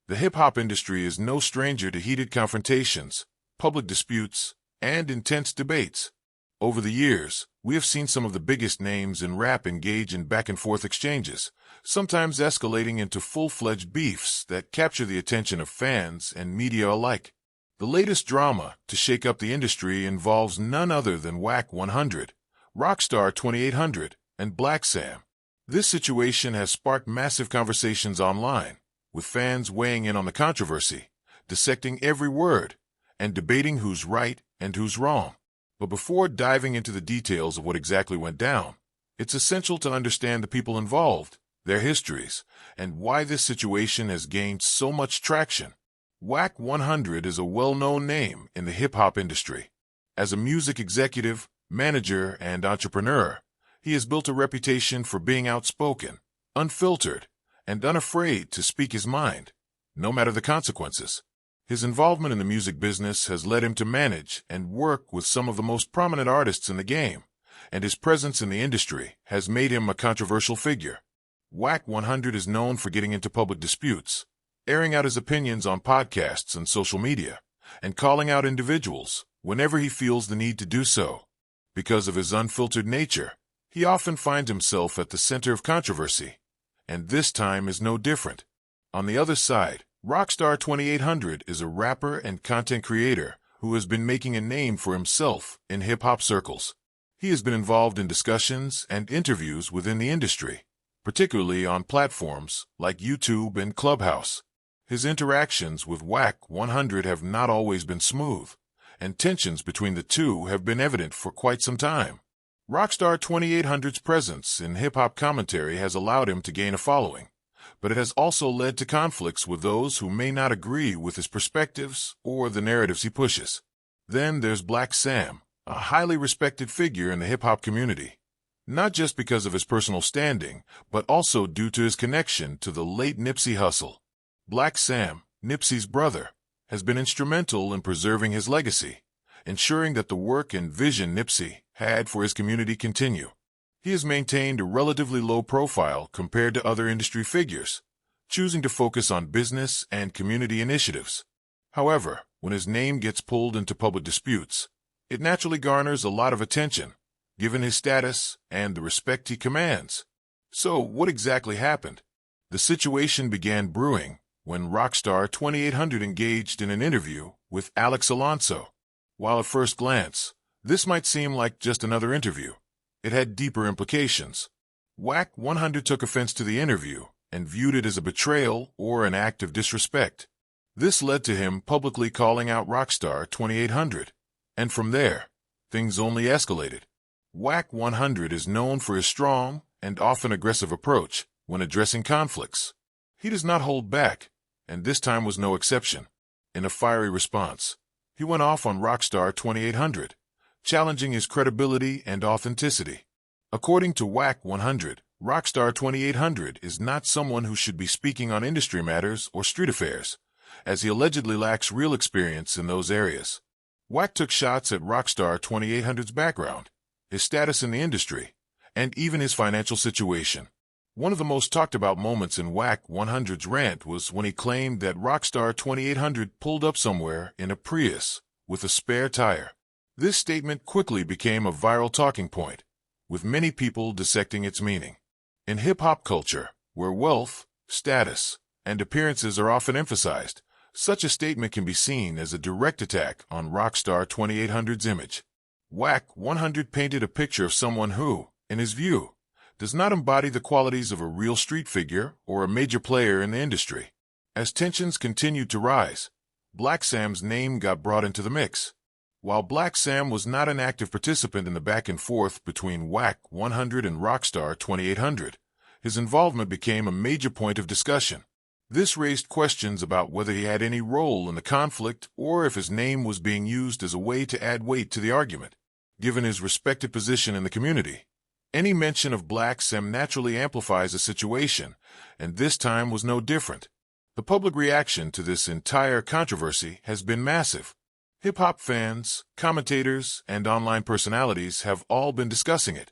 The hip-hop industry is no stranger to heated confrontations, public disputes, and intense debates. Over the years, we have seen some of the biggest names in rap engage in back-and-forth exchanges, sometimes escalating into full-fledged beefs that capture the attention of fans and media alike. The latest drama to shake up the industry involves none other than Wack 100, Rockstar 2800, and Blacc Sam. This situation has sparked massive conversations online, with fans weighing in on the controversy, dissecting every word, and debating who's right and who's wrong. But before diving into the details of what exactly went down, it's essential to understand the people involved, their histories, and why this situation has gained so much traction. Wack 100 is a well-known name in the hip-hop industry. As a music executive, manager, and entrepreneur, he has built a reputation for being outspoken, unfiltered, and unafraid to speak his mind, no matter the consequences. His involvement in the music business has led him to manage and work with some of the most prominent artists in the game, and his presence in the industry has made him a controversial figure. Wack 100 is known for getting into public disputes, airing out his opinions on podcasts and social media, and calling out individuals whenever he feels the need to do so. Because of his unfiltered nature, he often finds himself at the center of controversy, and this time is no different. On the other side, Rockstar 2800 is a rapper and content creator who has been making a name for himself in hip-hop circles. He has been involved in discussions and interviews within the industry, particularly on platforms like YouTube and Clubhouse. His interactions with Wack 100 have not always been smooth, and tensions between the two have been evident for quite some time. Rockstar 2800's presence in hip-hop commentary has allowed him to gain a following, but it has also led to conflicts with those who may not agree with his perspectives or the narratives he pushes. Then there's Blacc Sam, a highly respected figure in the hip-hop community, not just because of his personal standing, but also due to his connection to the late Nipsey Hussle. Blacc Sam, Nipsey's brother, has been instrumental in preserving his legacy, ensuring that the work and vision Nipsey had for his community continue. He has maintained a relatively low profile compared to other industry figures, choosing to focus on business and community initiatives. However, when his name gets pulled into public disputes, it naturally garners a lot of attention, given his status and the respect he commands. So, what exactly happened? The situation began brewing when Rockstar 2800 engaged in an interview with Alex Alonso. While at first glance, this might seem like just another interview, it had deeper implications. Wack 100 took offense to the interview and viewed it as a betrayal or an act of disrespect. This led to him publicly calling out Rockstar 2800, and from there, things only escalated. Wack 100 is known for his strong and often aggressive approach when addressing conflicts. He does not hold back, and this time was no exception. In a fiery response, he went off on Rockstar 2800, challenging his credibility and authenticity. According to Wack 100, Rockstar 2800 is not someone who should be speaking on industry matters or street affairs, as he allegedly lacks real experience in those areas. Wack took shots at Rockstar 2800's background, his status in the industry, and even his financial situation. One of the most talked about moments in Wack 100's rant was when he claimed that Rockstar 2800 pulled up somewhere in a Prius with a spare tire. This statement quickly became a viral talking point, with many people dissecting its meaning. In hip-hop culture, where wealth, status, and appearances are often emphasized, such a statement can be seen as a direct attack on Rockstar 2800's image. Wack 100 painted a picture of someone who, in his view, does not embody the qualities of a real street figure or a major player in the industry. As tensions continued to rise, Blacc Sam's name got brought into the mix. While Blacc Sam was not an active participant in the back-and-forth between Wack 100 and Rockstar 2800, his involvement became a major point of discussion. This raised questions about whether he had any role in the conflict or if his name was being used as a way to add weight to the argument. Given his respected position in the community, any mention of Blacc Sam naturally amplifies a situation, and this time was no different. The public reaction to this entire controversy has been massive. Hip-hop fans, commentators, and online personalities have all been discussing it,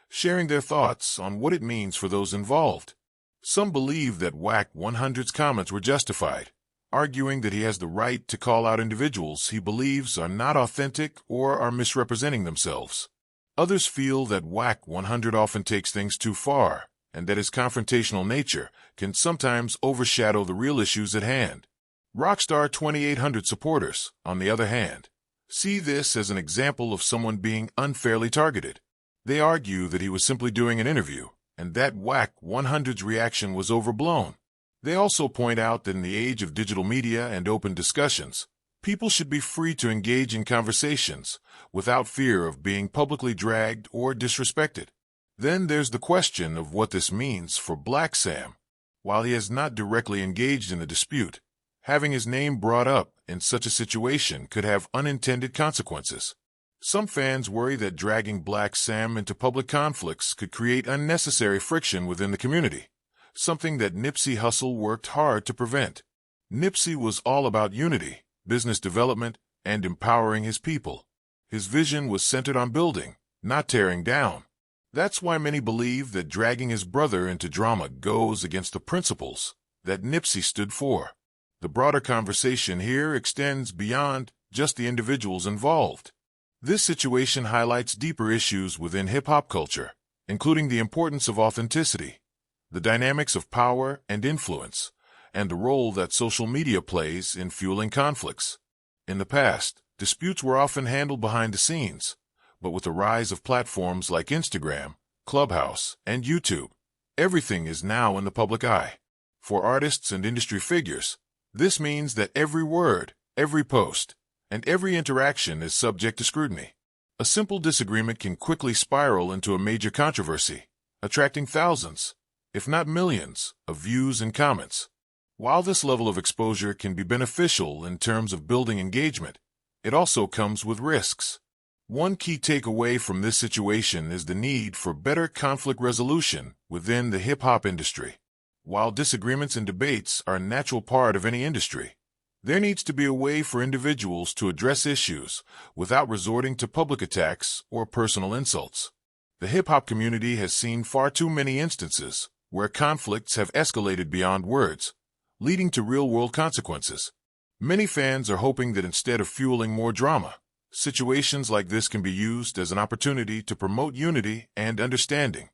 sharing their thoughts on what it means for those involved. Some believe that Wack 100's comments were justified, arguing that he has the right to call out individuals he believes are not authentic or are misrepresenting themselves. Others feel that Wack 100 often takes things too far, and that his confrontational nature can sometimes overshadow the real issues at hand. Rockstar 2800 supporters, on the other hand, see this as an example of someone being unfairly targeted. They argue that he was simply doing an interview, and that Wack 100's reaction was overblown. They also point out that in the age of digital media and open discussions, people should be free to engage in conversations without fear of being publicly dragged or disrespected. Then there's the question of what this means for Blacc Sam. While he has not directly engaged in the dispute, having his name brought up in such a situation could have unintended consequences. Some fans worry that dragging Blacc Sam into public conflicts could create unnecessary friction within the community, something that Nipsey Hussle worked hard to prevent. Nipsey was all about unity, business development, and empowering his people. His vision was centered on building, not tearing down. That's why many believe that dragging his brother into drama goes against the principles that Nipsey stood for. The broader conversation here extends beyond just the individuals involved. This situation highlights deeper issues within hip-hop culture, including the importance of authenticity, the dynamics of power and influence, and the role that social media plays in fueling conflicts. In the past, disputes were often handled behind the scenes, but with the rise of platforms like Instagram, Clubhouse, and YouTube, everything is now in the public eye. For artists and industry figures, this means that every word, every post, and every interaction is subject to scrutiny. A simple disagreement can quickly spiral into a major controversy, attracting thousands, if not millions, of views and comments. While this level of exposure can be beneficial in terms of building engagement, it also comes with risks. One key takeaway from this situation is the need for better conflict resolution within the hip-hop industry. While disagreements and debates are a natural part of any industry, there needs to be a way for individuals to address issues without resorting to public attacks or personal insults. The hip-hop community has seen far too many instances where conflicts have escalated beyond words, leading to real-world consequences. Many fans are hoping that instead of fueling more drama, situations like this can be used as an opportunity to promote unity and understanding.